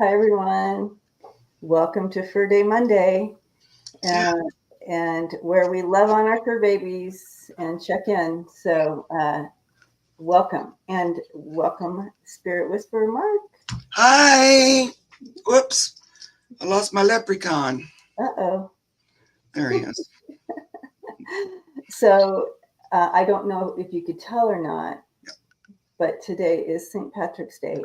Hi, everyone. Welcome to Fur Day Monday, Yeah. uh, and where we love on our fur babies and check in. Welcome and welcome, Spirit Whisperer Mark. Hi. Whoops. I lost my leprechaun. Uh There he is. oh. I don't know if you could tell or not, but today is St. Patrick's Day,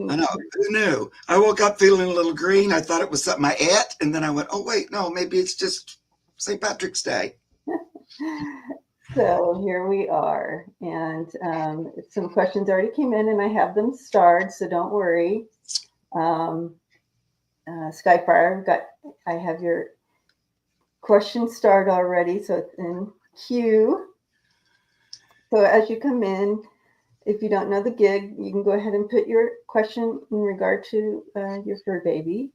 I and know. Who knew? I woke up feeling a little green. I thought it was something I ate. And then I went, oh, wait, no, maybe it's just St. Patrick's Day. so here we are. And some questions already came in, and I have them starred, so don't worry. Um, Skyfire, I have your question starred already, so it's in queue. So as you come in, if you don't know the gig, you can go ahead and put your question in regard to your fur baby,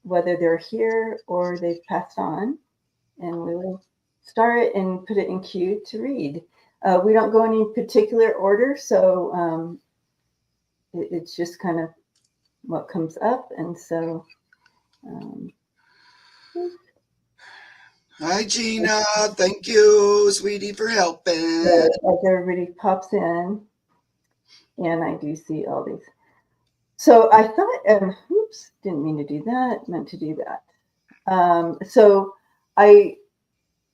whether they're here or they've passed on, and we will start it and put it in queue to read. We don't go in any particular order, so it's just kind of what comes up, and so. Um, Hi, Gina. Thank you, sweetie, for helping. as everybody pops in, and I do see all these. So I thought, oops, didn't mean to do that, meant to do that. So I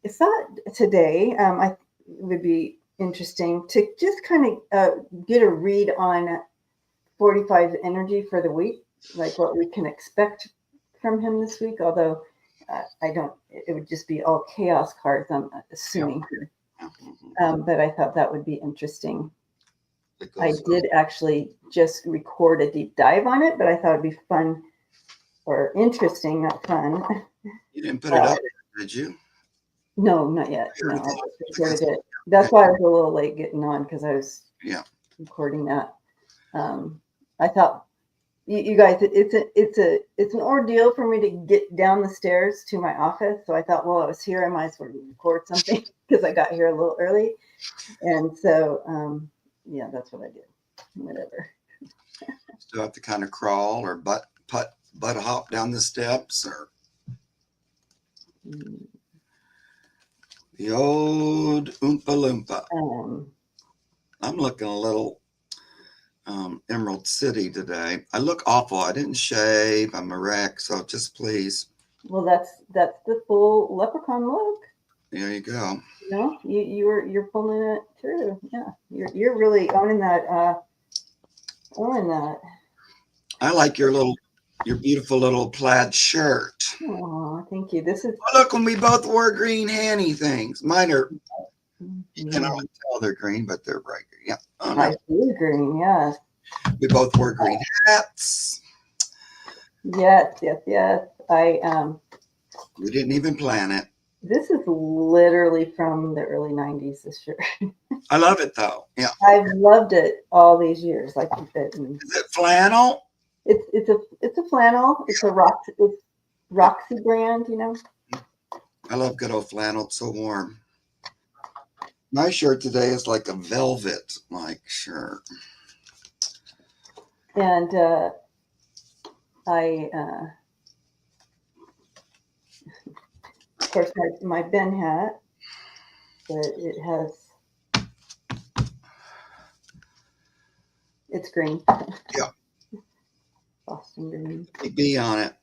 thought today I it would be interesting to just kind of get a read on 45 energy for the week, like what we can expect from him this week, although I don't, it would just be all chaos cards, I'm assuming. But I thought that would be interesting. I did actually just record a deep dive on it, but I thought it'd be fun or interesting, not fun. You didn't put it up, did you? No, not yet. No, I just recorded it. That's why I was a little late getting on because I was recording that. I thought you guys, it's an ordeal for me to get down the stairs to my office. So I thought, well, I was here, I might as well record something because I got here a little early, and so yeah, that's what I did. Whatever. Still have to kind of crawl or butt hop down the steps or the old Oompa Loompa. I'm looking a little Emerald City today. I look awful. I didn't shave. I'm a wreck. So just please. Well, that's the full leprechaun look. There you go. You know, you're pulling it through. Yeah, you're really owning that. Owning that. I like your beautiful little plaid shirt. Oh, thank you. This is. Oh, look, when we both wore green Hanny things. Mine are. You can always tell they're green, but they're bright green. Yeah. Oh, no. I see green. Yes. We both wore green hats. Yes. We didn't even plan it. This is literally from the early '90s. This shirt. I love it though. Yeah. I've loved it all these years. Like you said. Is it flannel? It's a flannel. It's a Roxy brand. You know. I love good old flannel. It's so warm. My shirt today is like a velvet like shirt. And of course, my Ben hat, but it's green. Yeah. Boston green. Big B on it.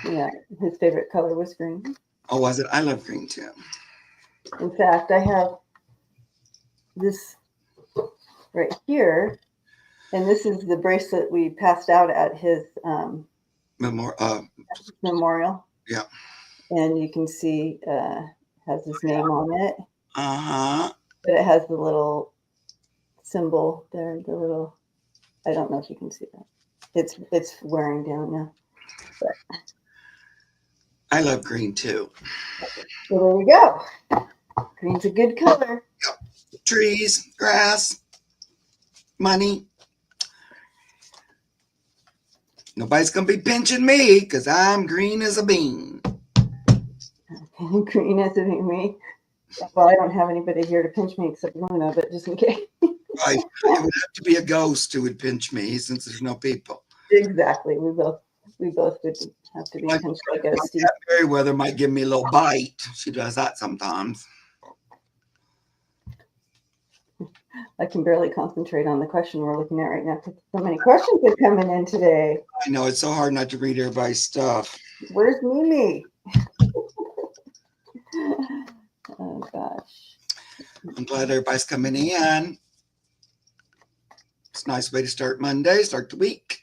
Yeah, his favorite color was green. Oh, was it? I love green too. In fact, I have this right here, and this is the bracelet we passed out at his memorial. Yeah. And you can see has his name on it. Uh-huh. But it has the little symbol there, the little, I don't know if you can see that. It's wearing down now. But I love green too. Well, there we go. Green's a good color. Yep. Trees, grass, money. Nobody's going to be pinching me because I'm green as a bean. Green as a bean. Well, I don't have anybody here to pinch me except Luna, but just in case. Right. It would have to be a ghost who would pinch me since there's no people. Exactly. We both would have to be My potentially ghosty. cat Meriwether might give me a little bite. She does that sometimes. I can barely concentrate on the question we're looking at right now because so many questions are coming in today. I know it's so hard not to read everybody's stuff. Where's Mimi? Oh gosh. I'm glad everybody's coming in. It's a nice way to start Monday, start the week.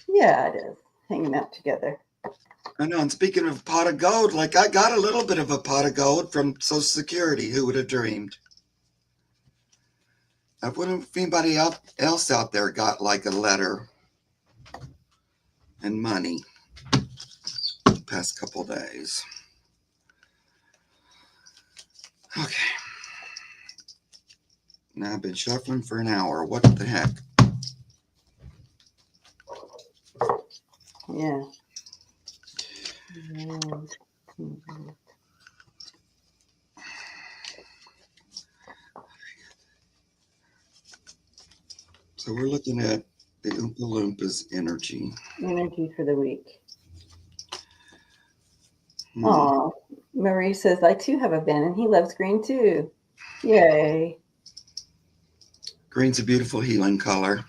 Yeah, it is. Hanging out together. I know. And speaking of pot of gold, like I got a little bit of a pot of gold from Social Security. Who would have dreamed? I wonder if anybody else out there got like a letter and money the past couple days. Okay. Now I've been shuffling for an hour. What the heck? Yeah. So we're looking at the Oompa Loompas energy. Energy for the week. Hmm. Oh, Marie says, I too have a Ben and he loves green too. Yay. Green's a beautiful healing color.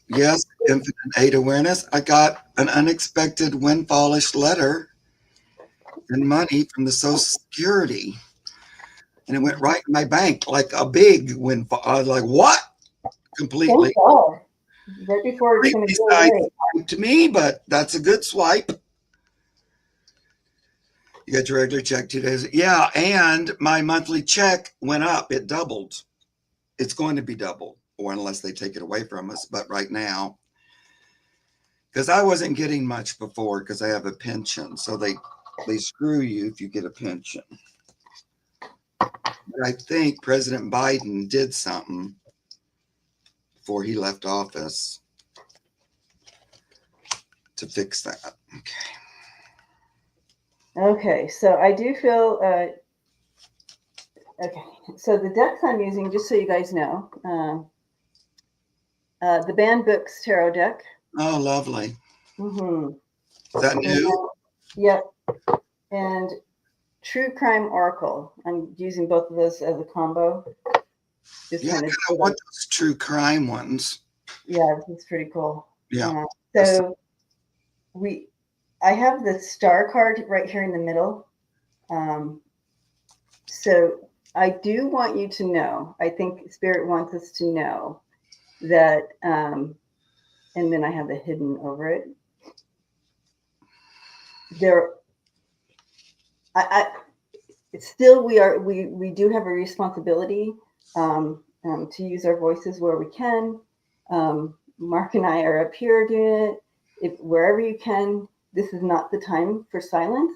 Yes, infinite aid awareness. I got an unexpected windfallish letter and money from the Social Security. And it went right in my bank like a big windfall. I was like, what? Completely. Thank God. Right before it's going to go away. To me, but that's a good swipe. You got your regular check 2 days. Yeah, and my monthly check went up. It doubled. It's going to be double, or unless they take it away from us. But right now, because I wasn't getting much before because I have a pension. So they screw you if you get a pension. But I think President Biden did something before he left office to fix that. Okay. Okay, so I do feel, okay, so the decks I'm using, just so you guys know, the Banned Books Tarot deck. Oh, lovely. Mm-hmm. Is that new? Yep. And True Crime Oracle. I'm using both of those as a combo. Just Yeah, I want those true crime ones. Yeah, this is pretty cool. Yeah. So I have the star card right here in the middle. So I do want you to know, I think Spirit wants us to know that, and then I have the hidden over it. Still, we do have a responsibility to use our voices where we can. Mark and I are up here doing it. Wherever you can, this is not the time for silence.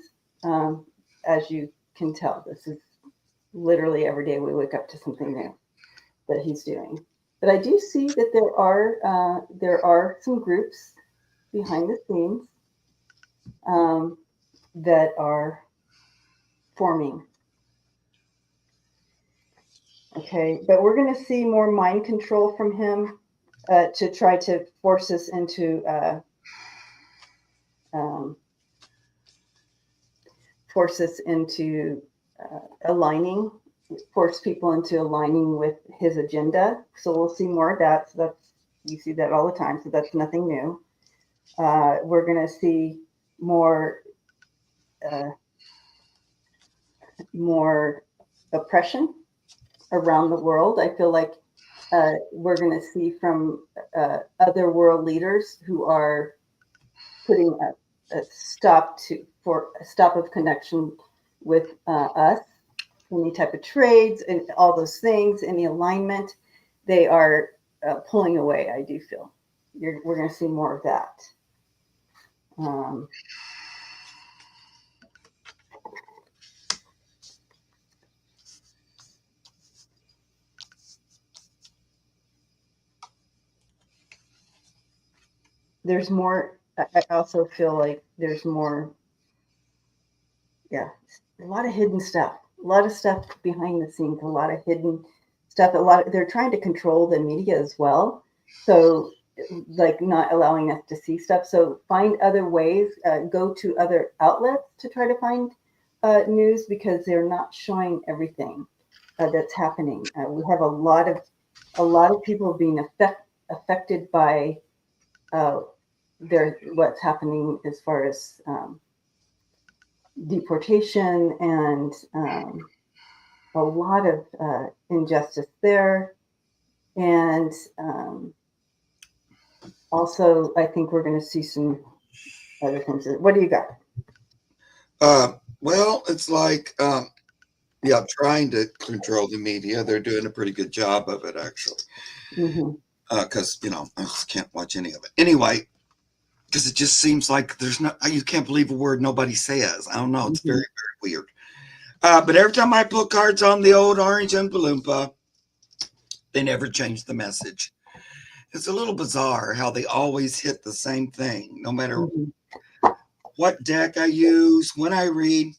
As you can tell, this is literally every day we wake up to something new that he's doing. But I do see that there are some groups behind the scenes that are forming. Okay, but we're going to see more mind control from him to try to force us into aligning, force people into aligning with his agenda. So we'll see more of that. So you see that all the time. So that's nothing new. We're going to see more oppression around the world. I feel like we're going to see from other world leaders who are putting a stop of connection with us, any type of trades and all those things, any alignment, they are pulling away. I do feel we're going to see more of that. There's more. I also feel like there's more yeah, a lot of hidden stuff, a lot of stuff behind the scenes, a lot of hidden stuff. They're trying to control the media as well. So like not allowing us to see stuff. So find other ways, go to other outlets to try to find news because they're not showing everything that's happening. We have a lot of people being affected by what's happening as far as deportation and a lot of injustice there. And also, I think we're going to see some other things. What do you got? Well, it's like, yeah, trying to control the media. They're doing a pretty good job of it, actually. Mm-hmm. Because, I just can't watch any of it. Anyway, because it just seems like you can't believe a word nobody says. I don't know. It's very, very weird. But every time I pull cards on the old Orange Oompa Loompa, they never change the message. It's a little bizarre how they always hit the same thing, no matter what deck I use, when I read.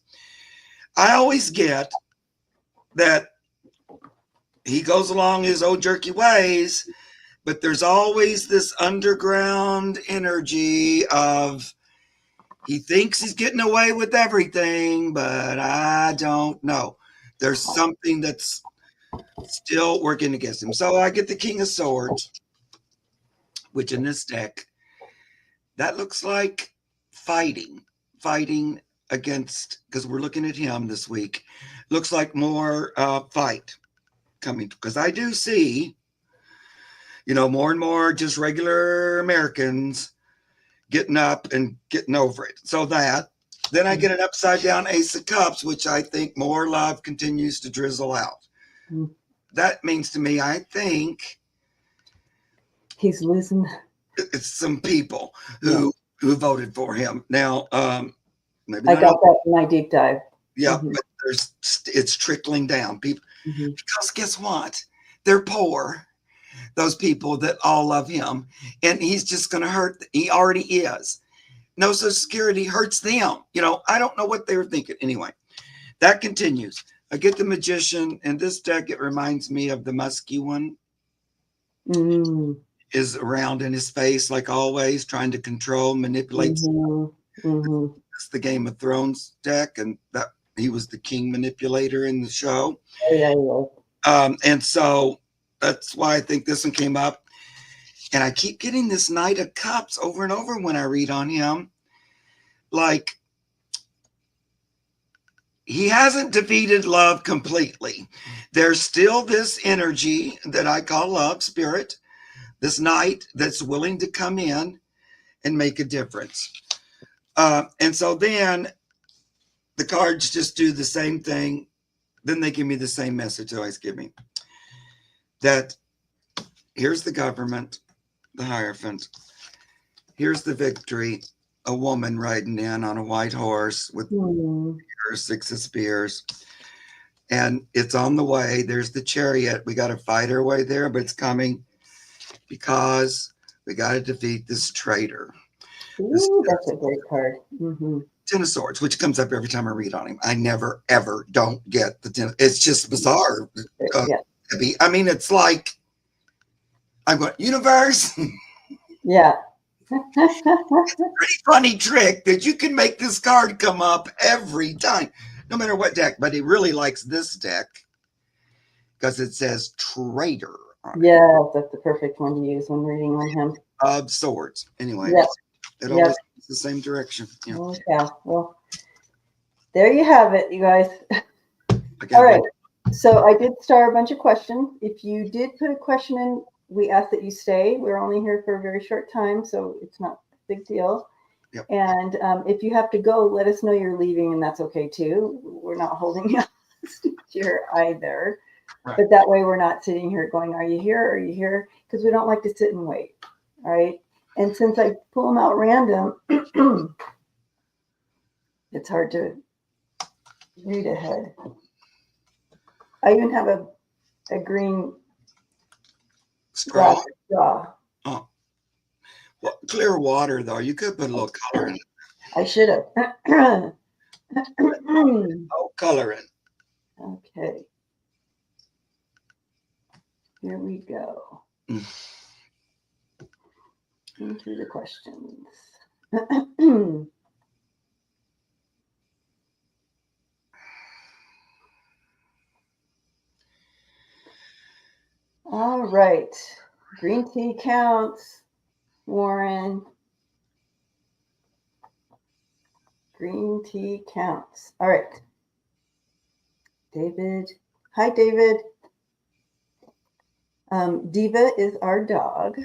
I always get that he goes along his old jerky ways, but there's always this underground energy of he thinks he's getting away with everything, but I don't know. There's something that's still working against him. So I get the King of Swords, which in this deck, that looks like fighting against, because we're looking at him this week, looks like more fight coming, because I do see, more and more just regular Americans getting up and getting over it. So then I get an upside down Ace of Cups, which I think more love continues to drizzle out. Mm-hmm. That means to me, I think he's losing. It's some people who voted for him. Now, maybe I got that in my deep dive. Yeah, but it's trickling down. People, because guess what? They're poor. Those people that all love him, and he's just going to hurt. He already is. No Social Security hurts them. I don't know what they were thinking. Anyway, that continues. I get the Magician, and this deck, it reminds me of the Musky one. Is around in his face like always, trying to control, manipulate. It's the Game of Thrones deck, and that he was the king manipulator in the show. And so that's why I think this one came up. And I keep getting this Knight of Cups over and over when I read on him. Like, he hasn't defeated love completely. There's still this energy that I call love, spirit, this knight that's willing to come in and make a difference. And so then the cards just do the same thing. Then they give me the same message they always give me. That here's the government, the Hierophant. Here's the victory, a woman riding in on a white horse with her 6 of spears. And it's on the way. There's the Chariot. We got to fight our way there, but it's coming because we got to defeat this traitor. That's a great card. 10 of Swords, which comes up every time I read on him. I never, ever don't get the 10. It's just bizarre. I mean, it's like, I'm going, universe. Yeah. Pretty funny trick that you can make this card come up every time, no matter what deck. But he really likes this deck because it says traitor on it. Yeah, that's the perfect one to use when reading on him. Of Swords. Anyway, it always goes the same direction. Yeah. Oh, yeah. Well, there you have it, you guys. All right. So I did start a bunch of questions. If you did put a question in, we ask that you stay. We're only here for a very short time, so it's not a big deal. Yep. And if you have to go, let us know you're leaving, and that's okay too. We're not holding you here either. Right. But that way we're not sitting here going, are you here? Are you here? Because we don't like to sit and wait. All right. And since I pull them out random, it's hard to read ahead. I even have a green straw. Oh. Well, clear water, though. You could put a little color in it. I should have. No coloring. Okay. Here we go. Into the questions. All right. Green tea counts. Warren. Green tea counts. All right. David. Hi, David. Diva is our dog.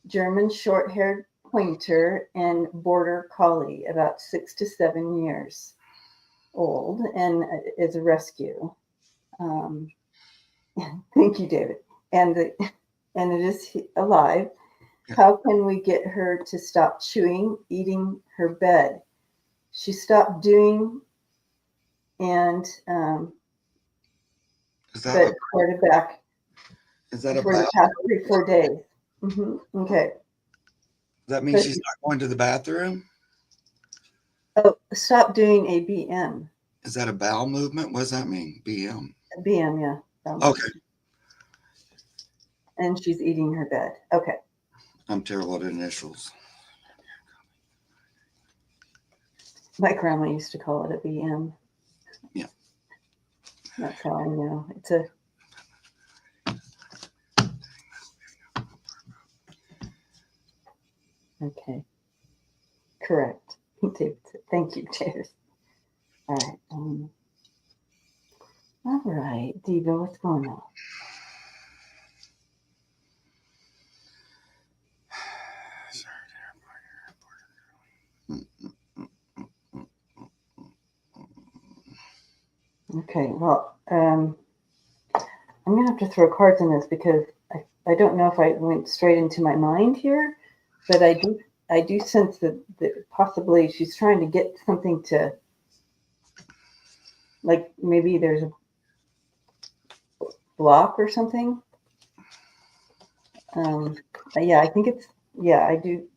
German short-haired pointer and border collie, about 6 to 7 years old, and is a rescue. Thank you, David. And it is alive. How can we get her to stop chewing, eating her bed? She stopped doing, and but started back. Is that for the past 3-4 days? Okay. That means she's not going to the bathroom? Oh, stop doing a BM. Is that a bowel movement? What does that mean? BM? BM, yeah. Okay. And she's eating her bed. Okay. I'm terrible at initials. My grandma used to call it a BM. Yeah. That's how I know. It's a. Okay. Correct. Thank you, James. All right. All right, Diva, what's going on? Okay, well, I'm going to have to throw cards in this because I don't know if I went straight into my mind here, but I do sense that possibly she's trying to get something to, like maybe there's a block or something. Yeah, I think I do.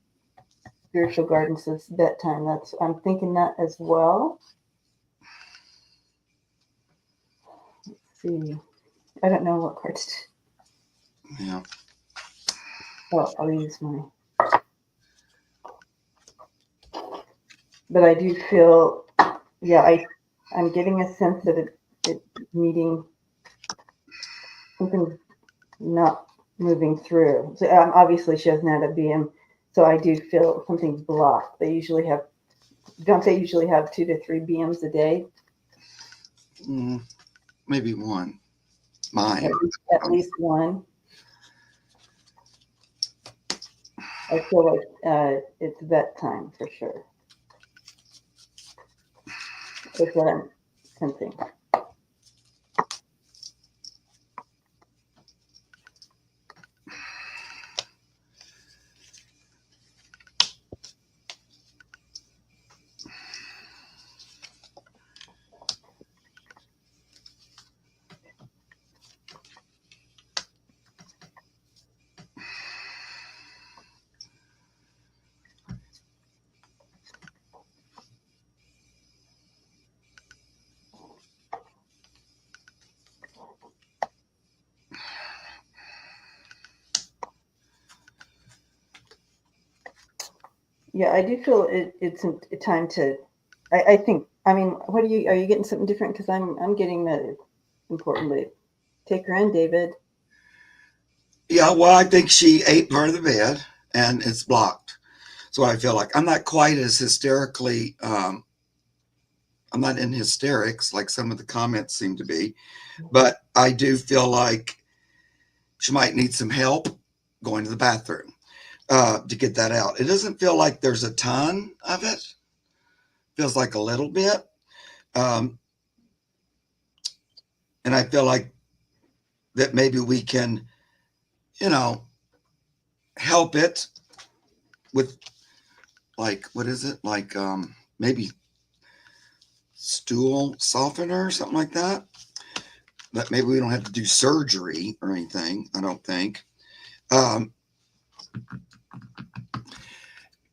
Spiritual Garden says bedtime. I'm thinking that as well. Let's see. I don't know what cards to. Yeah. Well, I'll use my. But I do feel, I'm getting a sense that it needing something not moving through. So obviously she hasn't had a BM, so I do feel something's blocked. Don't they usually have 2 to 3 BMs a day? Maybe one. Mine. At least one. I feel like it's bedtime for sure. That's what I'm sensing. Yeah, I do feel it's a time to. I think. I mean, are you getting something different? Because I'm getting that it's important to take her in, David. Yeah, well, I think she ate part of the bed and it's blocked. So I feel like I'm not quite as hysterically. I'm not in hysterics like some of the comments seem to be, but I do feel like she might need some help going to the bathroom to get that out. It doesn't feel like there's a ton of it. Feels like a little bit. And I feel like that maybe we can, help it with like, what is it? Like maybe stool softener or something like that. But maybe we don't have to do surgery or anything, I don't think. But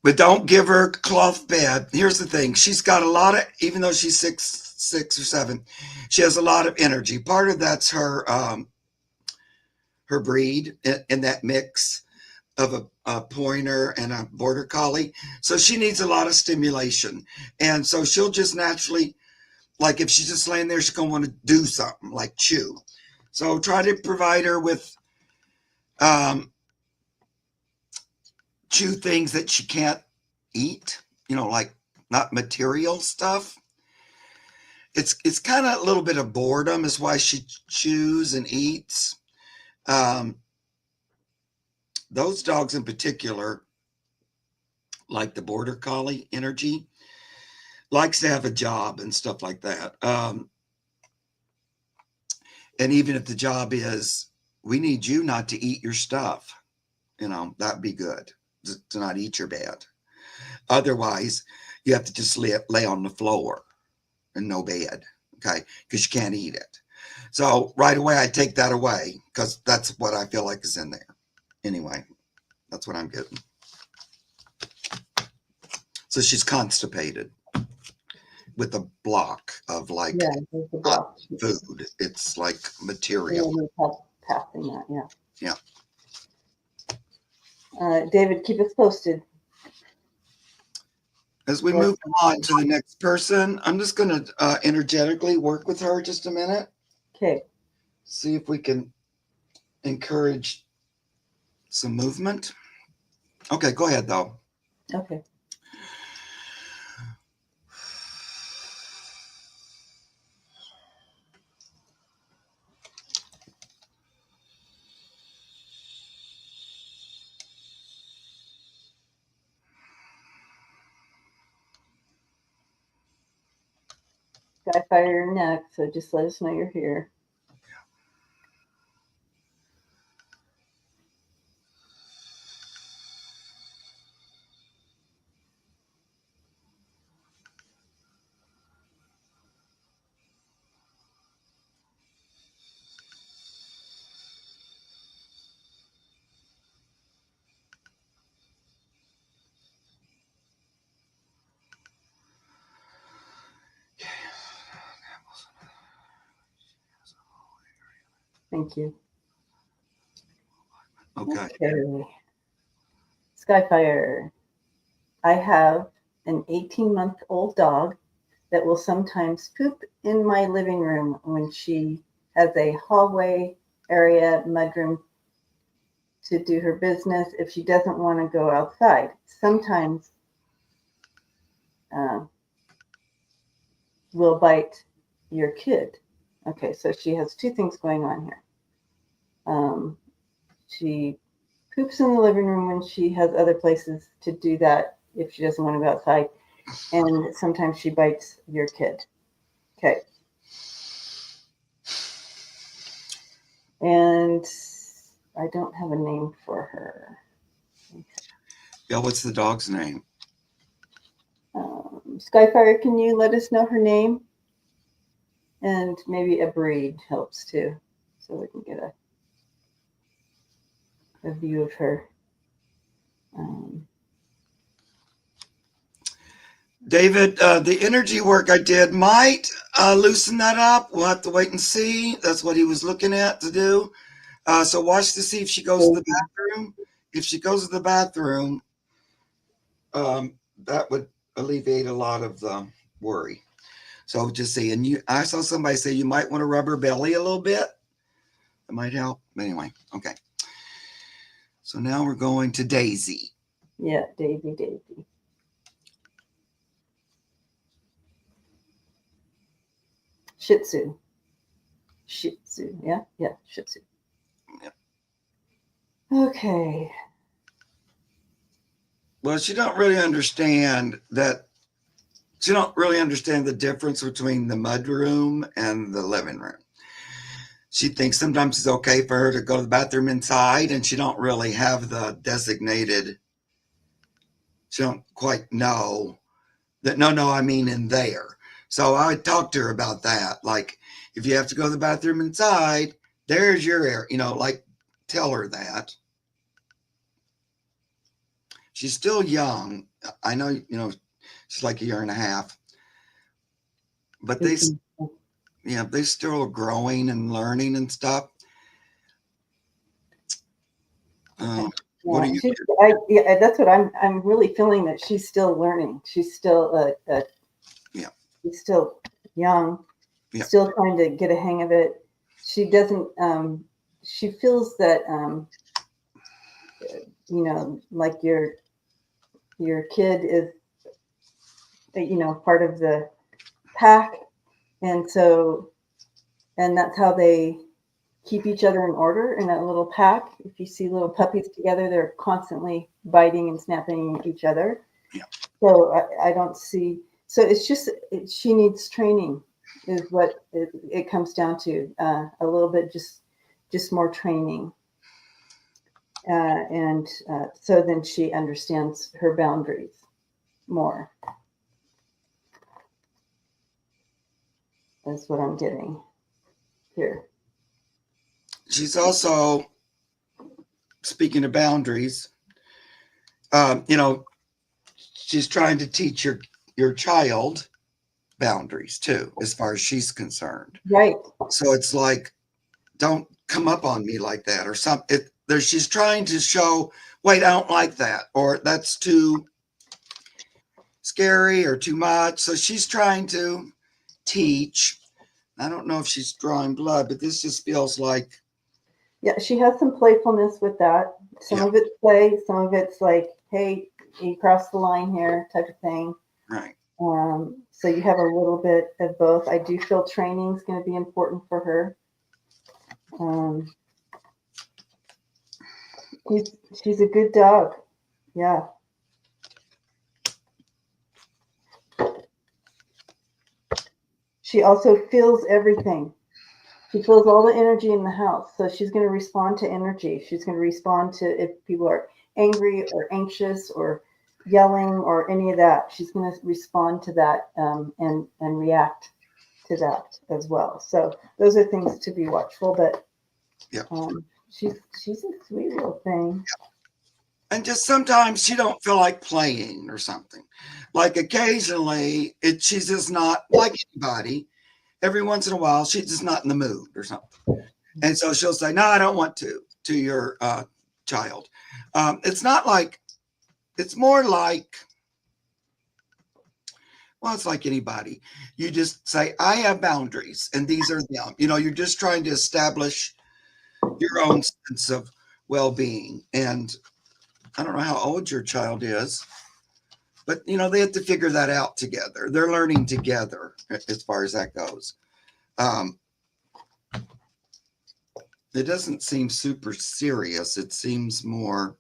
But don't give her a cloth bed. Here's the thing. She's got a lot of, even though she's 6 or 7, she has a lot of energy. Part of that's her breed in that mix of a pointer and a border collie. So she needs a lot of stimulation. And so she'll just naturally, like if she's just laying there, she's going to want to do something like chew. So try to provide her with chew things that she can't eat, like not material stuff. It's kind of a little bit of boredom is why she chews and eats. Those dogs in particular, like the border collie energy, likes to have a job and stuff like that. And even if the job is, we need you not to eat your stuff, that'd be good to not eat your bed. Otherwise, you have to just lay on the floor and no bed, okay? Because you can't eat it. So right away, I take that away because that's what I feel like is in there. Anyway, that's what I'm getting. So she's constipated with a block of like food. It's like material. Passing that, yeah. David, keep us posted. As we move on to the next person, I'm just going to energetically work with her just a minute. Okay. See if we can encourage some movement. Okay, go ahead though. Okay. Skyfire, you're next, so just let us know you're here. Thank you. Okay. Skyfire. I have an 18-month-old dog that will sometimes poop in my living room when she has a hallway area, mudroom to do her business if she doesn't want to go outside. Sometimes will bite your kid. Okay, so she has two things going on here. She poops in the living room when she has other places to do that if she doesn't want to go outside. And sometimes she bites your kid. Okay. And I don't have a name for her. Okay. Yeah, what's the dog's name? Skyfire, can you let us know her name? And maybe a breed helps too, so we can get a view of her. David, the energy work I did might loosen that up. We'll have to wait and see. That's what he was looking at to do. So watch to see if she goes to the bathroom. If she goes to the bathroom, that would alleviate a lot of the worry. So just see. And I saw somebody say you might want to rub her belly a little bit. It might help. Anyway, okay. So now we're going to Daisy. Yeah, Daisy. Shih Tzu. Yeah, Shih Tzu. Yep. Okay. Well, she don't really understand that. She don't really understand the difference between the mudroom and the living room. She thinks sometimes it's okay for her to go to the bathroom inside, and she don't really have the designated. She don't quite know that. No, I mean in there. So I would talk to her about that. Like, if you have to go to the bathroom inside, there's your area. Like, tell her that. she's still young. I know, she's like a year and a half, but they're still growing and learning and stuff. What do you? That's what I'm really feeling, that she's still learning. She's still she's still young, still trying to get a hang of it. She doesn't. She feels that like your kid is part of the pack, and that's how they keep each other in order in a little pack. If you see little puppies together, they're constantly biting and snapping at each other. Yeah. So I don't see. So it's just she needs training, is what it comes down to. A little bit, just more training, and so then she understands her boundaries more. That's what I'm getting here. She's also, speaking of boundaries, she's trying to teach your child boundaries too, as far as she's concerned. Right. So it's like, don't come up on me like that, or something. She's trying to show, wait, I don't like that, or that's too scary or too much. So she's trying to teach. I don't know if she's drawing blood, but this just feels like. Yeah, she has some playfulness with that. Some of it's play, some of it's like, hey, you crossed the line here, type of thing. Right. So you have a little bit of both. I do feel training is going to be important for her. She's a good dog. Yeah. She also feels everything. She feels all the energy in the house. So she's going to respond to energy. She's going to respond to if people are angry or anxious or yelling or any of that. She's going to respond to that and react to that as well. So those are things to be watchful. But she's a sweet little thing. And just sometimes she don't feel like playing or something. Like occasionally, she's just not like anybody. Every once in a while, she's just not in the mood or something. And so she'll say, no, I don't want to your child. It's not like, it's more like, well, it's like anybody. You just say, I have boundaries and these are them. You're just trying to establish your own sense of well-being. And I don't know how old your child is, but they have to figure that out together. They're learning together as far as that goes. It doesn't seem super serious. It seems more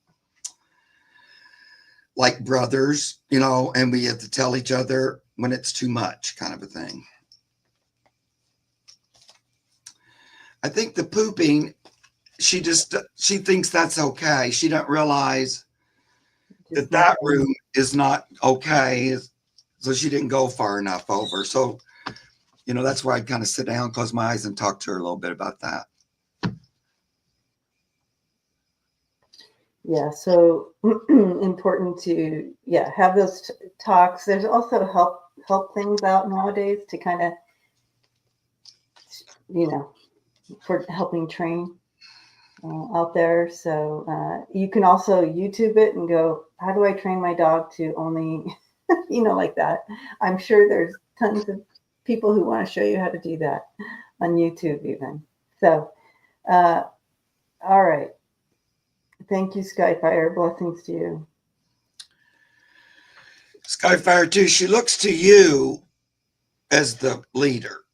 like brothers, and we have to tell each other when it's too much, kind of a thing. I think the pooping, she thinks that's okay. She don't realize that room is not okay. So she didn't go far enough over. So, that's where I kind of sit down, close my eyes, and talk to her a little bit about that. Yeah, so important to have those talks. There's also help things out nowadays to kind of for helping train out there. So you can also YouTube it and go, how do I train my dog to only like that? I'm sure there's tons of people who want to show you how to do that on YouTube even. So all right. Thank you, Skyfire. Blessings to you. Skyfire, too, she looks to you as the leader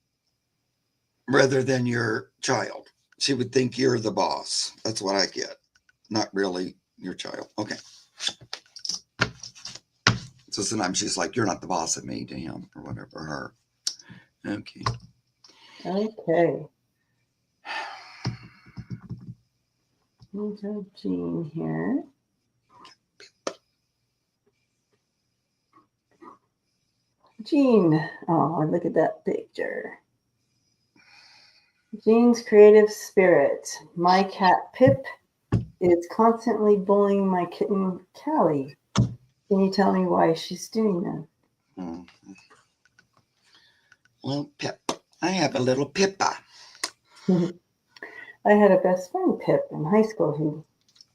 rather than your child. She would think you're the boss. That's what I get. Not really your child. Okay. So sometimes she's like, you're not the boss of me, to him, or whatever, her. Okay. Okay. We'll have Jean here. Jean. Oh, look at that picture. Jean's creative spirit. My cat Pip is constantly bullying my kitten Callie. Can you tell me why she's doing that? Mhm. Little Pip. I have a little Pippa. I had a best friend, Pip, in high school who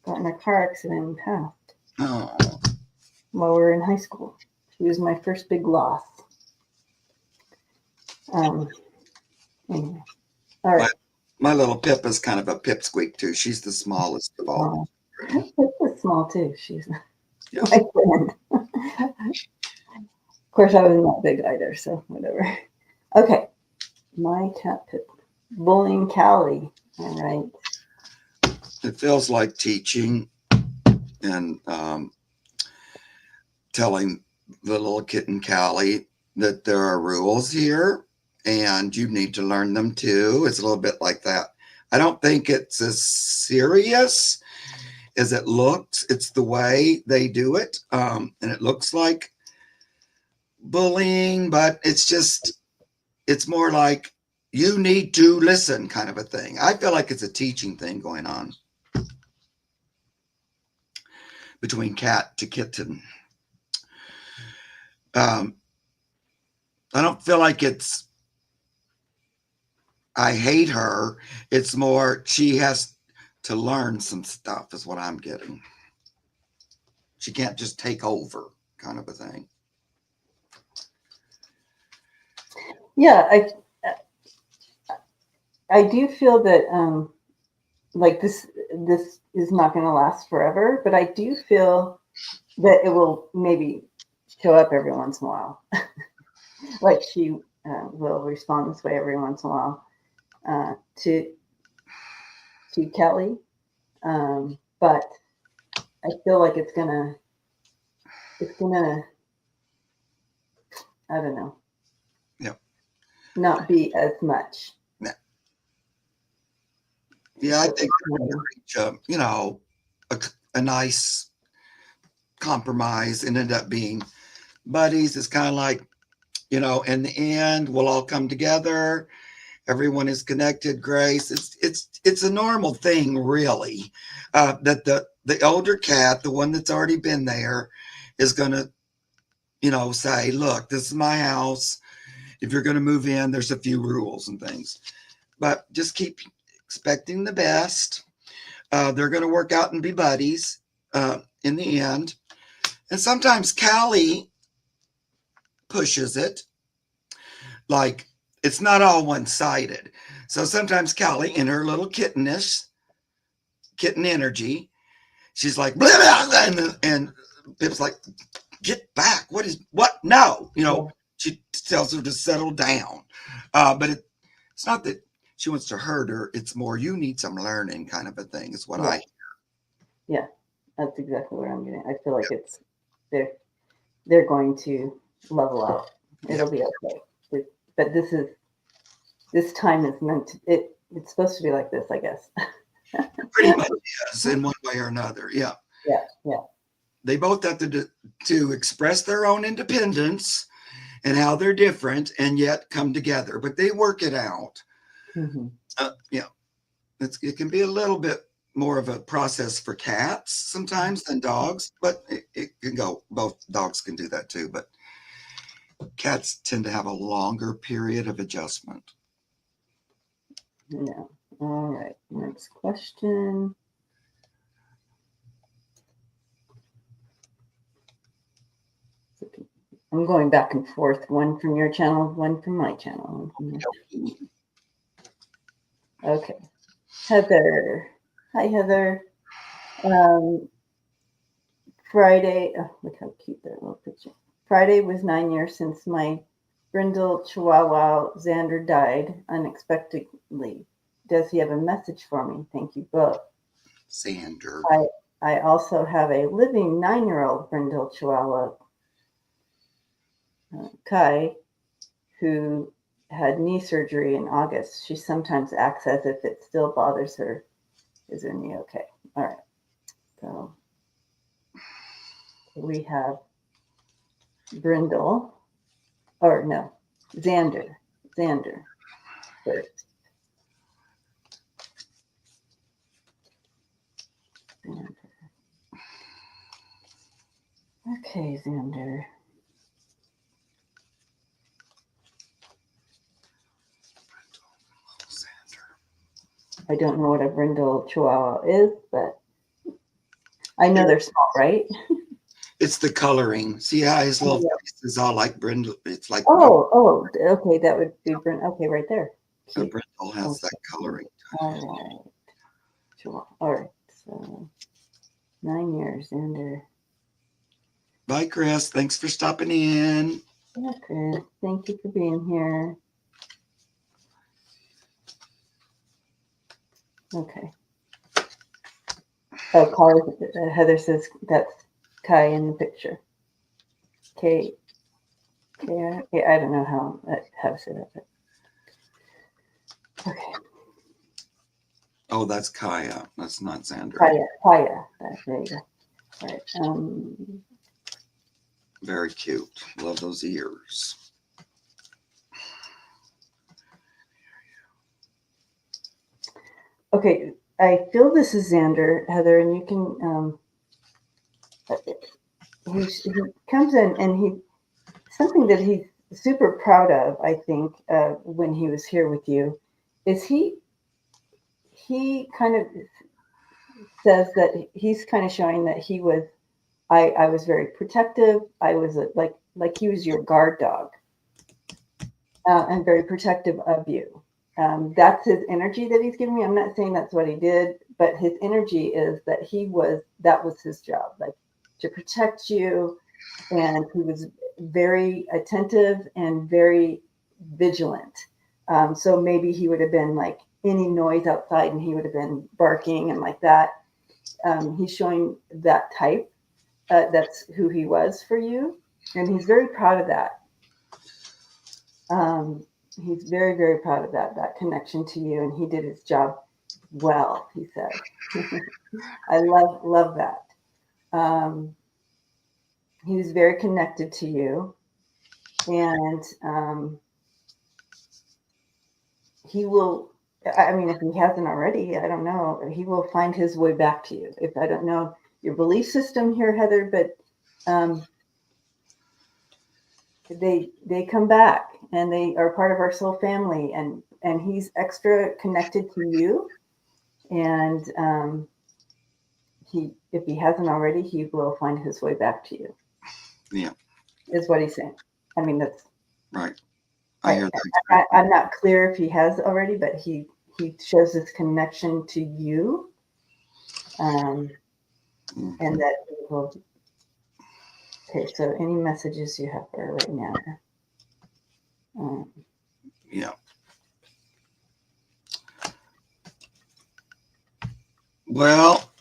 got in a car accident and passed Oh, while we were in high school. She was my first big loss. Anyway. All my, right. my little Pippa's kind of a pipsqueak too. She's the smallest of all. Pip was small too. She's Yeah. my friend. Of course, I was not big either, so whatever. Okay. My cat Pip. Bullying Callie. All right. It feels like teaching and telling the little kitten Callie that there are rules here and you need to learn them too. It's a little bit like that. I don't think it's as serious as it looks. It's the way they do it. And it looks like bullying, but it's more like you need to listen kind of a thing. I feel like it's a teaching thing going on between cat to kitten. I don't feel like I hate her. It's more she has to learn some stuff, is what I'm getting. She can't just take over, kind of a thing. Yeah, I do feel that like this is not going to last forever, but I do feel that it will maybe show up every once in a while. Like she will respond this way every once in a while to Kelly, but I feel like it's gonna I don't know, Yep. not be as much. Yeah, I think reach a nice compromise and end up being buddies. It's kind of like, in the end, we'll all come together. Everyone is connected. Grace, it's a normal thing, really. That the older cat, the one that's already been there, is going to, say, look, this is my house. If you're going to move in, there's a few rules and things, but just keep expecting the best. They're going to work out and be buddies in the end. And sometimes Callie pushes it. Like it's not all one-sided. So sometimes Callie, in her little kitten energy, she's like, blah, blah, blah, and Pip's like, get back. What? No. She tells her to settle down. But it's not that she wants to hurt her. It's more, you need some learning kind of a thing is what I. Yeah, that's exactly what I'm getting. I feel like it's they're going to level out. It'll be okay. But this time is meant to, it's supposed to be like this, I guess. Pretty much is in one way or another. Yeah. Yeah. They both have to express their own independence and how they're different and yet come together, but they work it out. Mm-hmm. It can be a little bit more of a process for cats sometimes than dogs, but it can go, both dogs can do that too, but cats tend to have a longer period of adjustment. Yeah. All right. Next question. I'm going back and forth, one from your channel, one from my channel. Okay. Heather. Hi, Heather. Friday. Oh, look how cute that little picture. Friday was 9 years since my brindle chihuahua Xander died unexpectedly. Does he have a message for me? Thank you both. Xander. I also have a living 9-year-old brindle chihuahua, Kai, who had knee surgery in August. She sometimes acts as if it still bothers her. Is her knee okay? All right. So we have Brindle, or no, Xander first. Xander. Okay, Xander. I don't know what a brindle chihuahua is, but I know they're small, right? It's the coloring. See how his little face is all like brindle. It's like Okay, that would be okay, right there. a Cute. brindle has that coloring. All right. Chihuahua. All right. So 9 years, Xander. Bye, Chris. Thanks for stopping in. Yeah, Chris. Thank you for being here. Okay. Oh, Heather says that's Kai in the picture. K. I don't know how to say that. But. Okay. Oh, that's Kaya. That's not Xander. Kaya. There you go. All right. Very cute. Love those ears. Okay, I feel this is Xander, Heather, and you can. He comes in and something that he's super proud of. I think when he was here with you, is he kind of says that he's kind of showing that he was. I was very protective. I was like he was your guard dog, and very protective of you. That's his energy that he's giving me. I'm not saying that's what he did, but his energy is that that was his job, like to protect you. And he was very attentive and very vigilant. So maybe he would have been like any noise outside and he would have been barking and like that. He's showing that type. That's who he was for you. And he's very proud of that. He's very, very proud of that connection to you, and he did his job well, he said. I love that. He was very connected to you, and he will, I mean, if he hasn't already, I don't know, he will find his way back to you. If I don't know your belief system here, Heather, but they come back and they are part of our soul family, and he's extra connected to you, and if he hasn't already, he will find his way back to you. Yeah, is what he's saying. I mean, that's right. I hear that. I'm not clear if he has already, but he shows this connection to you, and that he will. Okay, so any messages you have for her right now? Yeah. Well,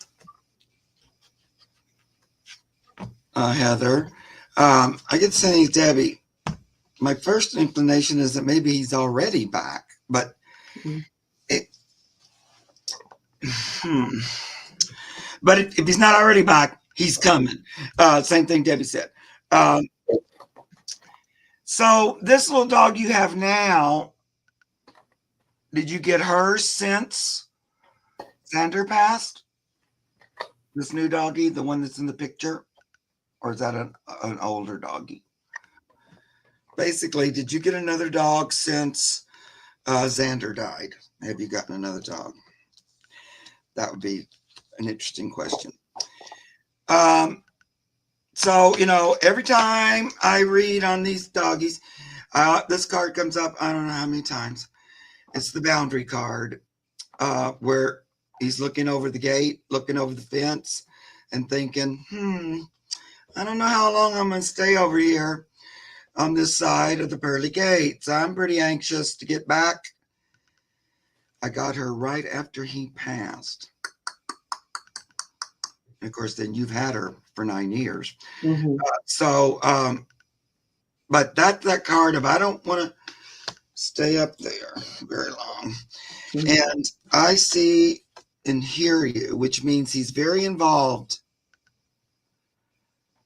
Heather, I get saying, Debbie, my first inclination is that maybe he's already back, but but if he's not already back, he's coming. Same thing Debbie said. So this little dog you have now, did you get her since Xander passed? This new doggy, the one that's in the picture? Or is that an older doggy? Basically, did you get another dog since Xander died? Have you gotten another dog? That would be an interesting question. So, every time I read on these doggies, this card comes up, I don't know how many times. It's the boundary card, where he's looking over the gate, looking over the fence, and thinking, I don't know how long I'm going to stay over here on this side of the pearly gates. I'm pretty anxious to get back. I got her right after he passed. And of course, then you've had her for 9 years. Mm-hmm. But that's that card of I don't want to stay up there very long. Mm-hmm. And I see and hear you, which means he's very involved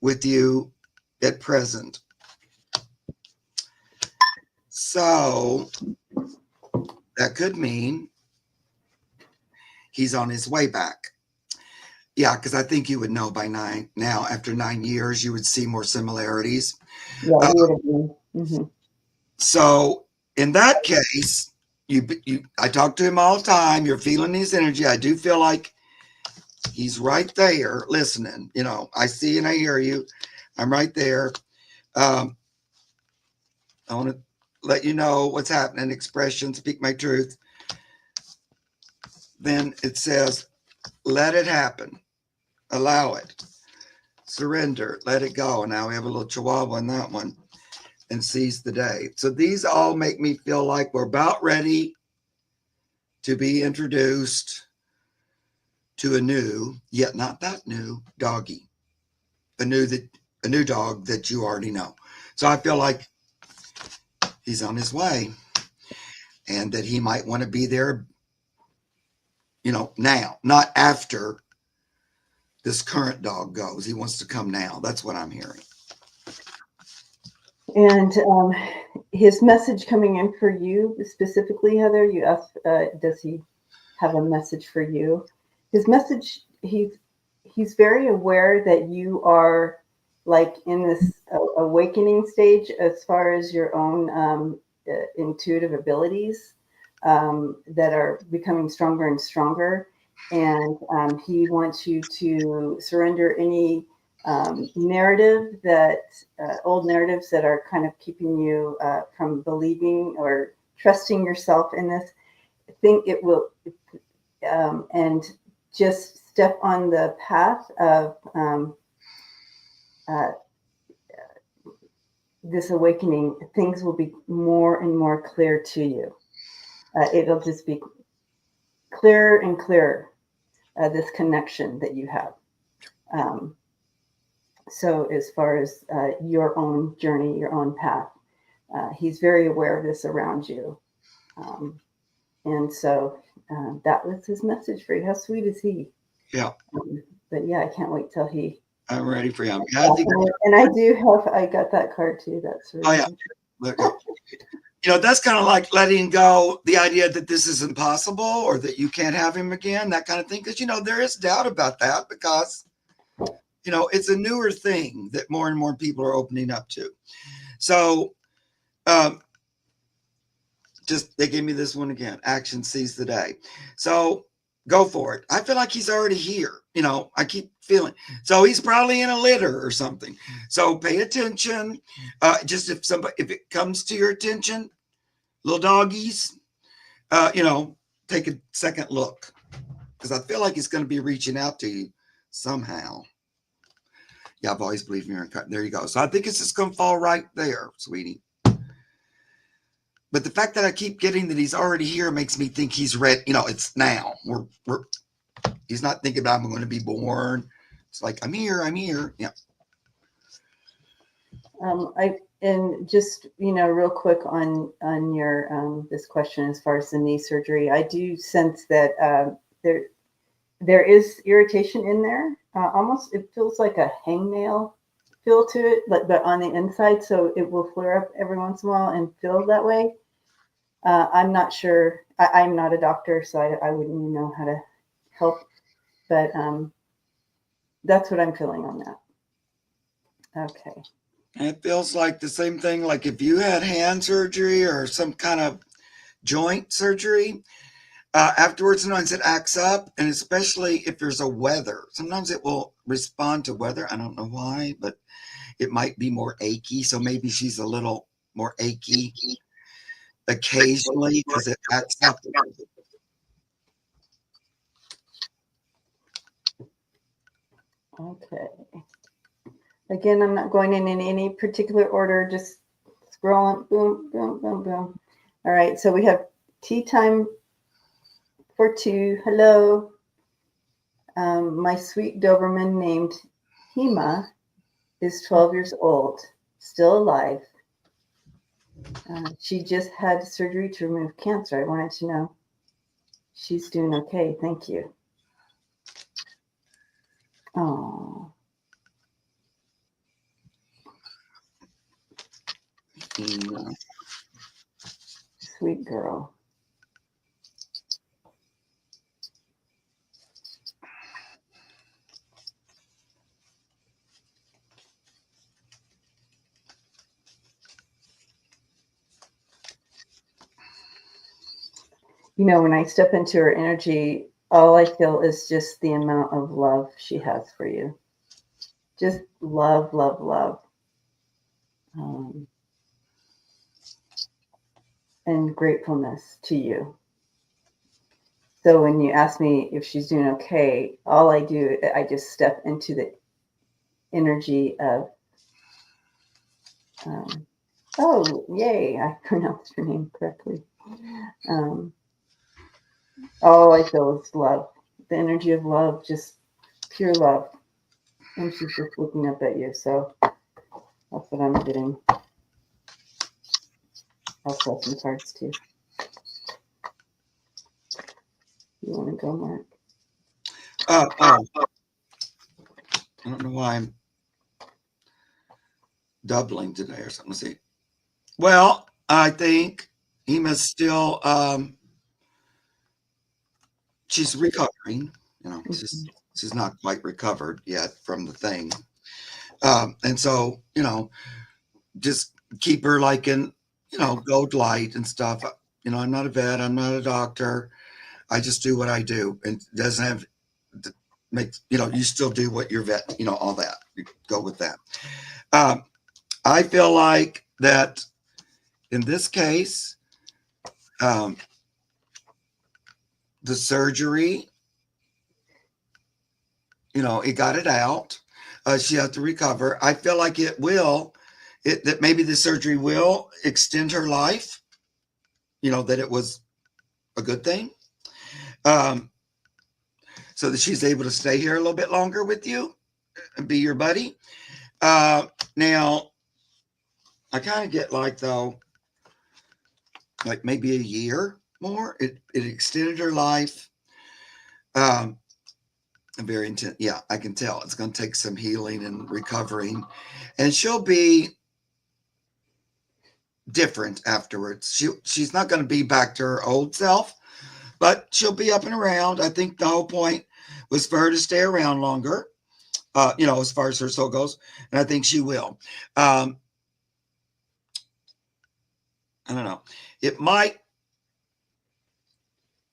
with you at present. So that could mean he's on his way back. Yeah, because I think you would know by now. After 9 years, you would see more similarities. Yeah, Uh, he would have been. Mhm. so in that case, I talk to him all the time. You're feeling his energy. I do feel like he's right there listening. I see and I hear you. I'm right there. Um, I want to let you know what's happening. Expression, speak my truth. Then it says, let it happen. Allow it. Surrender. Let it go. And now we have a little chihuahua in that one. And seize the day. So these all make me feel like we're about ready to be introduced to a new, yet not that new, doggy. A new dog that you already know. So I feel like he's on his way and that he might want to be there, now, not after this current dog goes. He wants to come now. That's what I'm hearing. And his message coming in for you specifically, Heather, you asked, does he have a message for you? His message, he's very aware that you are like in this awakening stage as far as your own intuitive abilities that are becoming stronger and stronger. And he wants you to surrender any narrative that old narratives that are kind of keeping you from believing or trusting yourself in this. I think it will, and just step on the path of uh, this awakening. Things will be more and more clear to you. It'll just be clearer and clearer, this connection that you have. Um, so as far as your own journey, your own path, he's very aware of this around you. And so that was his message for you. How sweet is he? Yeah. But yeah, I can't wait till he. I'm ready for him. And I got that card too. That's really. Oh, yeah. Look, that's kind of like letting go the idea that this is impossible or that you can't have him again, that kind of thing. Because, there is doubt about that because, it's a newer thing that more and more people are opening up to. So, they gave me this one again. Action seize the day. So go for it. I feel like he's already here. I keep feeling. So he's probably in a litter or something. So pay attention. Just if it comes to your attention, little doggies, take a second look because I feel like he's going to be reaching out to you somehow. Yeah, I've always believed in your cut. There you go. So I think it's just going to fall right there, sweetie. But the fact that I keep getting that he's already here makes me think he's ready. It's now. He's not thinking about I'm going to be born. It's like I'm here. Yeah. And just real quick on your this question as far as the knee surgery, I do sense that there is irritation in there. Almost it feels like a hangnail feel to it, but on the inside, so it will flare up every once in a while and feel that way. I'm not sure. I'm not a doctor, so I wouldn't even know how to help. But that's what I'm feeling on that. Okay. It feels like the same thing. Like if you had hand surgery or some kind of joint surgery, afterwards, sometimes it acts up, and especially if there's a weather. Sometimes it will respond to weather. I don't know why, but it might be more achy. So maybe she's a little more achy occasionally because it acts up. Okay. Again, I'm not going in any particular order, just scrolling, boom, boom, boom, boom. All right, so we have tea time for two. Hello. My sweet Doberman named Hema is 12 years old, still alive. She just had surgery to remove cancer. I wanted to know she's doing okay. Thank you. Oh. Sweet girl. when I step into her energy, all I feel is just the amount of love she has for you. Just love, love, love. And gratefulness to you. So when you ask me if she's doing okay, all I do, I just step into the energy of, oh, yay, I pronounced her name correctly. All I feel is love, the energy of love, just pure love. And she's just looking up at you. So that's what I'm getting. I'll sell some cards too. You want to go, Mark? I don't know why I'm doubling today or something. Let's see. Well, I think Ema's still, she's recovering. She's not quite recovered yet from the thing. And so, just keep her like in, gold light and stuff. I'm not a vet. I'm not a doctor. I just do what I do, and it doesn't have to make, you still do what your vet, all that. You go with that. I feel like that in this case, the surgery, it got it out. She had to recover. I feel like that maybe the surgery will extend her life, that it was a good thing. So that she's able to stay here a little bit longer with you and be your buddy. Now, I kind of get like maybe a year more. It extended her life. Very intense. Yeah, I can tell. It's going to take some healing and recovering. And she'll be different afterwards. She's not going to be back to her old self, but she'll be up and around. I think the whole point was for her to stay around longer, as far as her soul goes. And I think she will. I don't know.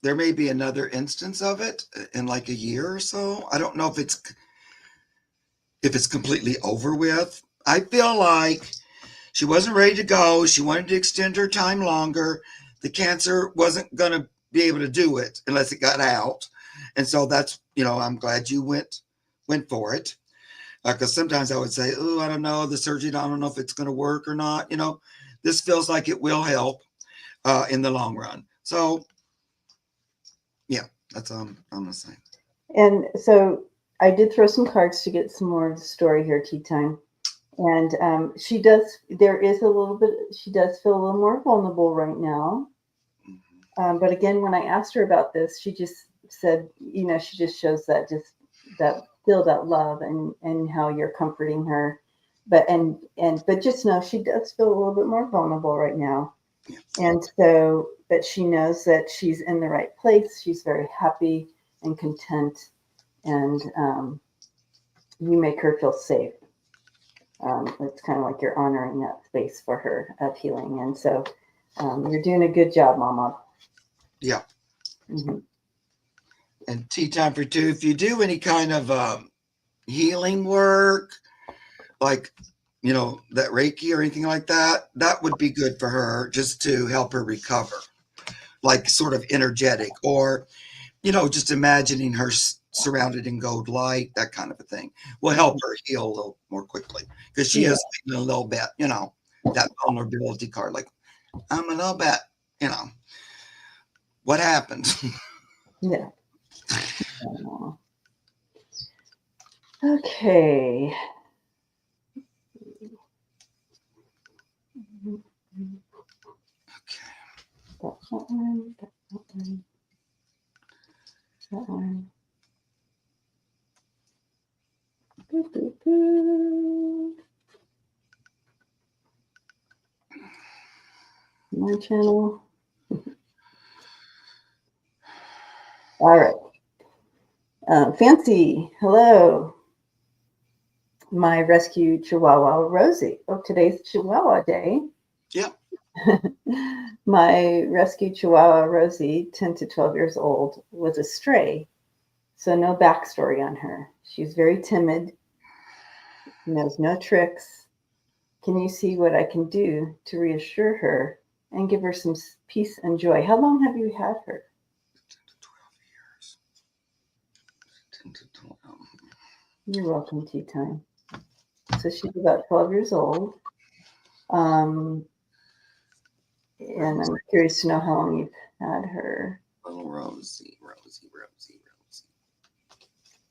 There may be another instance of it in like a year or so. I don't know if it's completely over with. I feel like she wasn't ready to go. She wanted to extend her time longer. The cancer wasn't going to be able to do it unless it got out. And so that's, I'm glad you went for it. Because sometimes I would say, oh, I don't know, the surgery, I don't know if it's going to work or not. This feels like it will help in the long run. So, yeah, that's all I'm going to say. And so I did throw some cards to get some more of the story here, Tea Time. And she does feel a little more vulnerable right now. But again, when I asked her about this, she just said, she just shows that that love and how you're comforting her. But just know she does feel a little bit more vulnerable right now. And so, but she knows that she's in the right place. She's very happy and content, and you make her feel safe. It's kind of like you're honoring that space for her of healing. And so you're doing a good job, Mama. Yeah. Mm-hmm. And Tea Time for Two, if you do any kind of healing work, like, that Reiki or anything like that, that would be good for her just to help her recover, like sort of energetic, or, just imagining her surrounded in gold light, that kind of a thing will help her heal a little more quickly, because she is a little bit, that vulnerability card, like, I'm a little bit, what happened? Yeah. Okay. That one. That one. My channel. All right. Fancy, hello. My rescue Chihuahua, Rosie. Oh, today's Chihuahua Day. Yep. My rescue Chihuahua, Rosie, 10 to 12 years old, was a stray, so no backstory on her. She's very timid, knows no tricks. Can you see what I can do to reassure her and give her some peace and joy? How long have you had her? 10 to 12 years. 10 to 12. You're welcome, tea time. So she's about 12 years old. And I'm curious to know how long you've had her. Little Rosie.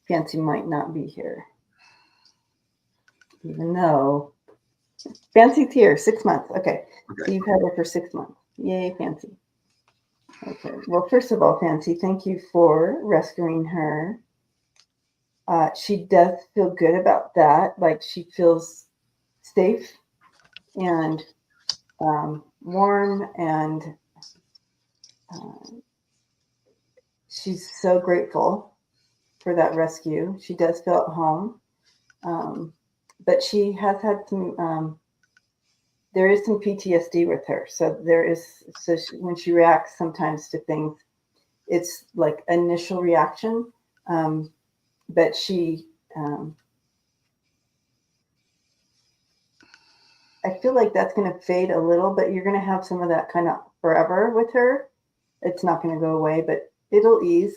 Fancy might not be here. Even though Fancy's here, 6 months. Okay. So you've had her for 6 months. Yay, Fancy. Okay. Well, first of all, Fancy, thank you for rescuing her. She does feel good about that. Like she feels safe and warm, and she's so grateful for that rescue. She does feel at home, but she has had some. There is some PTSD with her, so there is. So when she reacts sometimes to things, it's like initial reaction, but she. I feel like that's going to fade a little, but you're going to have some of that kind of forever with her. It's not going to go away, but it'll ease.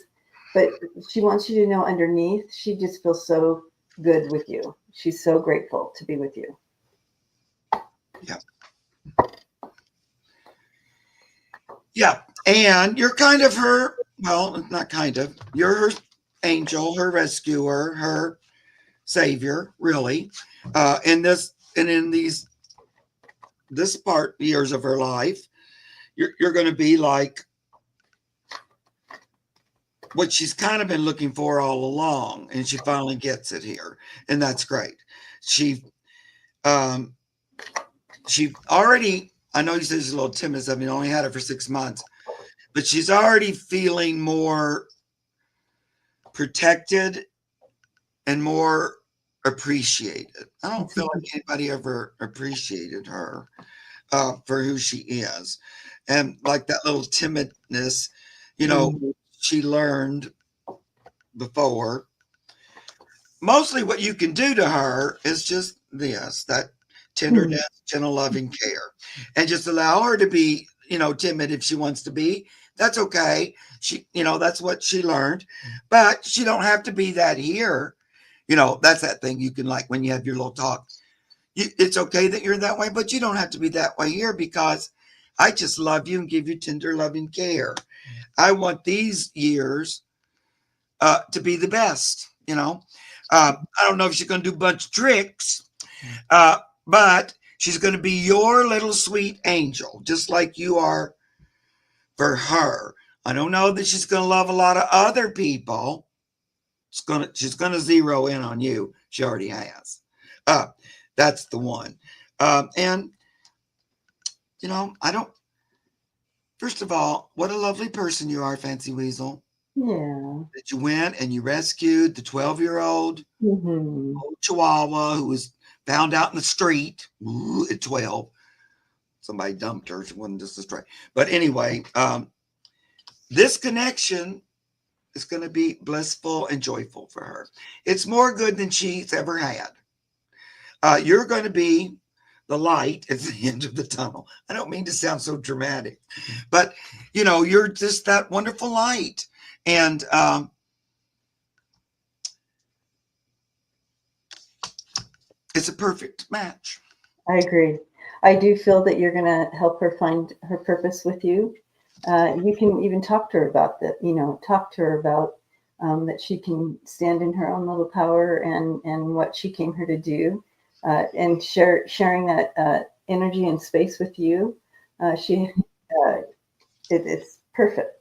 But she wants you to know underneath, she just feels so good with you. She's so grateful to be with you. Yeah. Yeah. And you're kind of her, well, not kind of, you're her angel, her rescuer, her savior, really. In this part years of her life, you're going to be like what she's kind of been looking for all along, and she finally gets it here, and that's great. She already, I know you said she's a little timid. I mean, only had her for 6 months, but she's already feeling more protected and more appreciated. I don't feel like anybody ever appreciated her for who she is. And like that little timidness, she learned before. Mostly what you can do to her is just that tenderness, gentle, loving care, and just allow her to be, timid if she wants to be. That's okay. She, that's what she learned, but she don't have to be that here. That's that thing you can, like, when you have your little talk, it's okay that you're that way, but you don't have to be that way here, because I just love you and give you tender, loving care. I want these years to be the best, I don't know if she's going to do a bunch of tricks, but she's going to be your little sweet angel, just like you are for her. I don't know that she's going to love a lot of other people. She's going to zero in on you. She already has. That's the one. And first of all, what a lovely person you are, Fancy Weasel. Yeah. That you went and you rescued the 12-year-old Chihuahua who was found out in the street at 12. Somebody dumped her. She wasn't just a stray. But anyway, this connection is going to be blissful and joyful for her. It's more good than she's ever had. You're going to be the light at the end of the tunnel. I don't mean to sound so dramatic, but you're just that wonderful light. And it's a perfect match. I agree. I do feel that you're going to help her find her purpose with you. You can even talk to her about that, talk to her about that she can stand in her own little power and what she came here to do, and sharing that energy and space with you. It's perfect.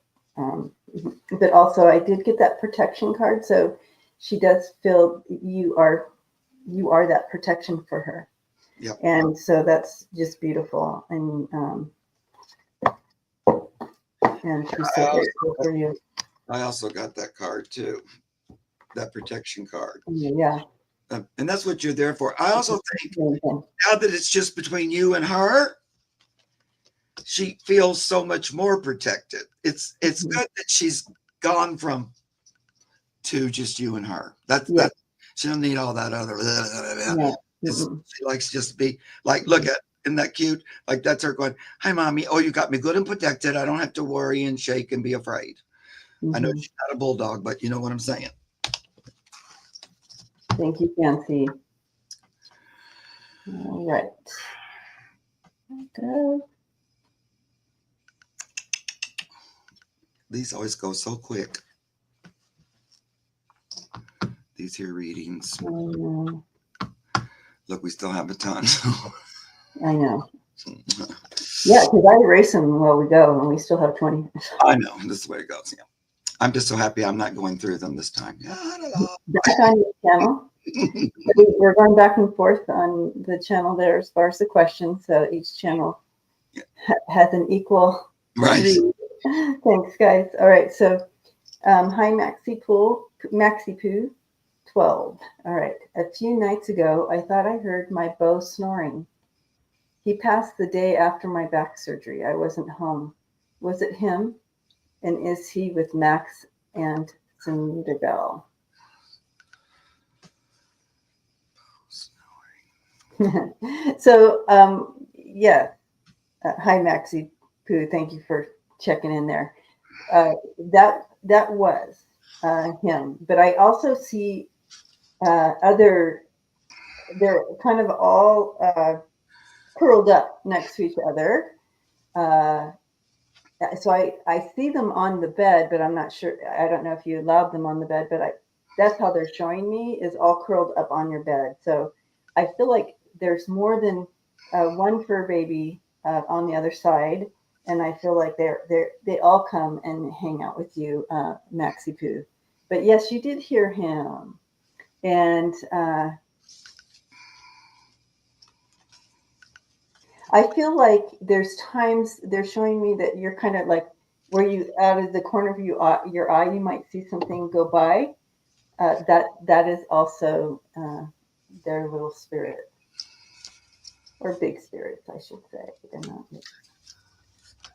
But also, I did get that protection card, so she does feel you are that protection for her. Yep. And so that's just beautiful. And she's so grateful for you. I also got that card too, that protection card. Yeah. And that's what you're there for. I also think now that it's just between you and her, she feels so much more protected. It's Mhm. good that she's gone from to just you and her. Yeah. That she don't need all that other. No. She likes just to be like, look at, isn't that cute? Like that's her going, hi mommy. Oh, you got me good and protected. I don't have to worry and shake and be afraid. I know Mm-hmm. she's not a bulldog, but you know what I'm saying. Thank you, Fancy. All right. Go. These always go so quick. These here readings. know. Look, we still have a ton. I know. Yeah, because I erase them while we go, and we still have 20. I know. This is the way it goes. Yeah. I'm just so happy I'm not going through them this time. Back on your channel. We're going back and forth on the channel there as far as the questions. So each channel has an equal Right. read. Thanks, guys. All right. So, hi, Maxi Poo, 12. All right. A few nights ago, I thought I heard my beau snoring. He passed the day after my back surgery. I wasn't home. Was it him? And is he with Max and Sunita Bell? So, yeah. Hi, Maxi Poo. Thank you for checking in there. That was him, but I also see other. They're kind of all curled up next to each other. Uh, so I see them on the bed, but I'm not sure. I don't know if you allowed them on the bed, but that's how they're showing me, is all curled up on your bed. So I feel like there's more than one fur baby on the other side, and I feel like they all come and hang out with you, Maxi Poo. But yes, you did hear him, and I feel like there's times they're showing me that you're kind of like where you out of the corner of your eye you might see something go by. That is also their little spirit, or big spirits, I should say. They're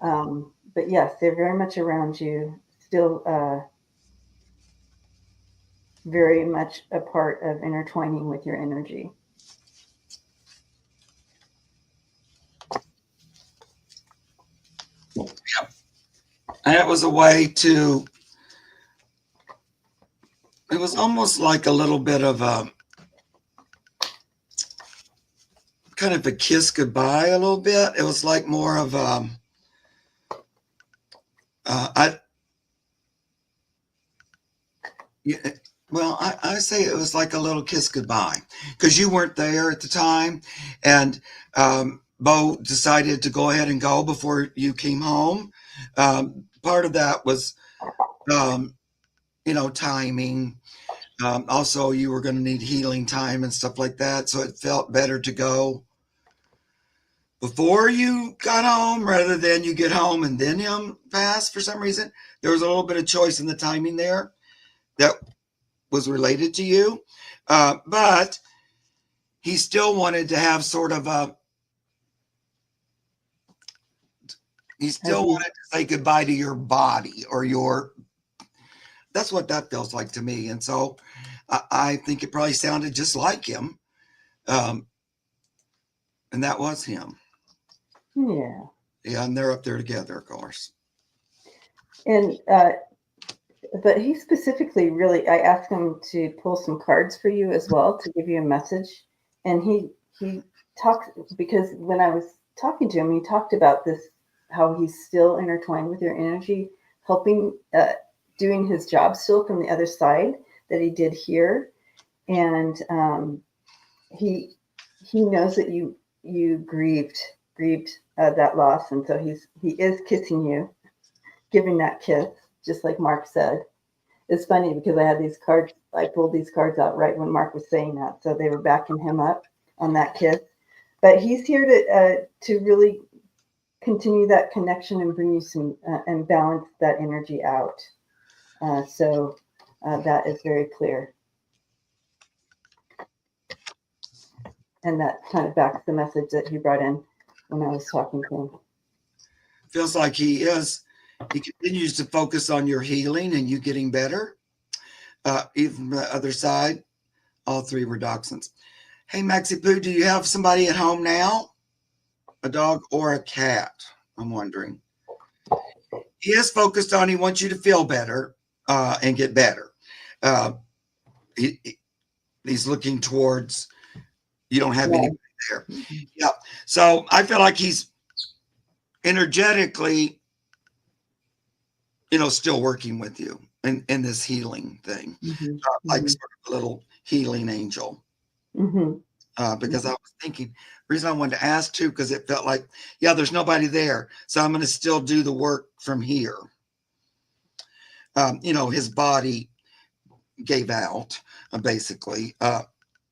not. But yes, they're very much around you, still very much a part of intertwining with your energy. Yep. And it was a way to, it was almost like a little bit of a kind of a kiss goodbye a little bit. It was like more of I yeah, well, I say it was like a little kiss goodbye because you weren't there at the time, and Bo decided to go ahead and go before you came home. Part of that was, um, timing. Also, you were going to need healing time and stuff like that, so it felt better to go before you got home rather than you get home and then him pass for some reason. There was a little bit of choice in the timing there that was related to you. But he still wanted to have sort of he still wanted to say goodbye to your body or that's what that feels like to me. And so I think it probably sounded just like him. And that was him. Yeah. Yeah, and they're up there together, of course. And but he specifically really, I asked him to pull some cards for you as well to give you a message. And he talked, because when I was talking to him, he talked about this, how he's still intertwined with your energy, helping, doing his job still from the other side that he did here. And he knows that you grieved that loss, and so he is kissing you, giving that kiss, just like Mark said. It's funny because I had these cards. I pulled these cards out right when Mark was saying that, so they were backing him up on that kiss. But he's here to really continue that connection and bring you some and balance that energy out. So that is very clear, and that kind of backs the message that he brought in when I was talking to him. feels like he continues to focus on your healing and you getting better. Even the other side, all three were dachshunds. Hey, Maxie Poo, do you have somebody at home now? A dog or a cat? I'm wondering. He is focused on, he wants you to feel better and get better. He's looking towards, you don't have anybody there. Yeah. So I feel like he's energetically, still working with you in this healing thing, like sort of a little healing angel. Because I was thinking, the reason I wanted to ask too, because it felt like, yeah, there's nobody there. So I'm going to still do the work from here. His body gave out basically,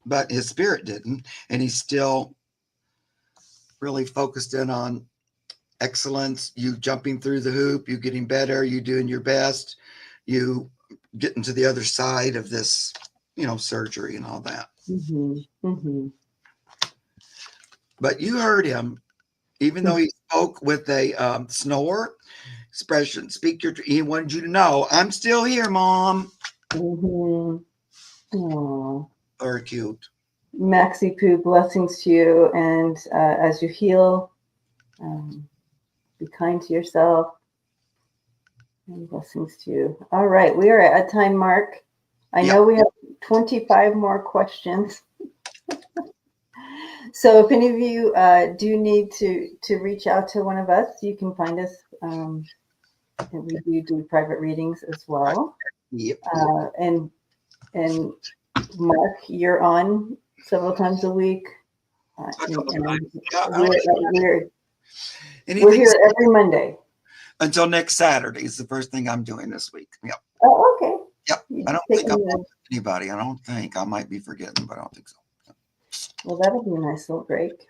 but his spirit didn't. And he's still really focused in on excellence, you jumping through the hoop, you getting better, you doing your best, you getting to the other side of this, surgery and all that. But you heard him, even though he spoke with a snore expression, he wanted you to know, I'm still here, Mom. Very cute. Maxie Poo, blessings to you. And as you heal, be kind to yourself. And blessings to you. All right, we are at a time mark. I know we have 25 more questions. So if any of you do need to reach out to one of us, you can find us. And we do private readings as well. Yep. And Mark, you're on several times a week. We're here every Monday. Until next Saturday is the first thing I'm doing this week. Yep. Oh, okay. Yep. I don't think I'm with anybody. I don't think. I might be forgetting, but I don't think so. Well, that'll be a nice little break.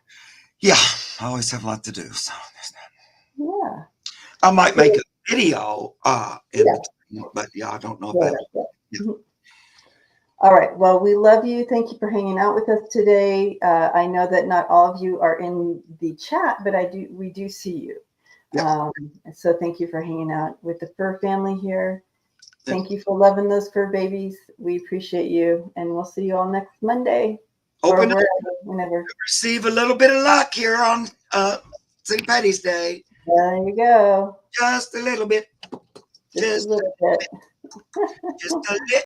Yeah. I always have a lot to do. So there's that. Yeah. I might make a video between, but I don't know about it. Yeah. All right. Well, we love you. Thank you for hanging out with us today. I know that not all of you are in the chat, but we do see you. Yep. So thank you for hanging out with the fur family here. Thank you for loving those fur babies. We appreciate you, and we'll see you all next Monday. Open or up, whenever. Receive a little bit of luck here on St. Patty's Day. There you go. Just a little bit. Just a little bit. Just a little.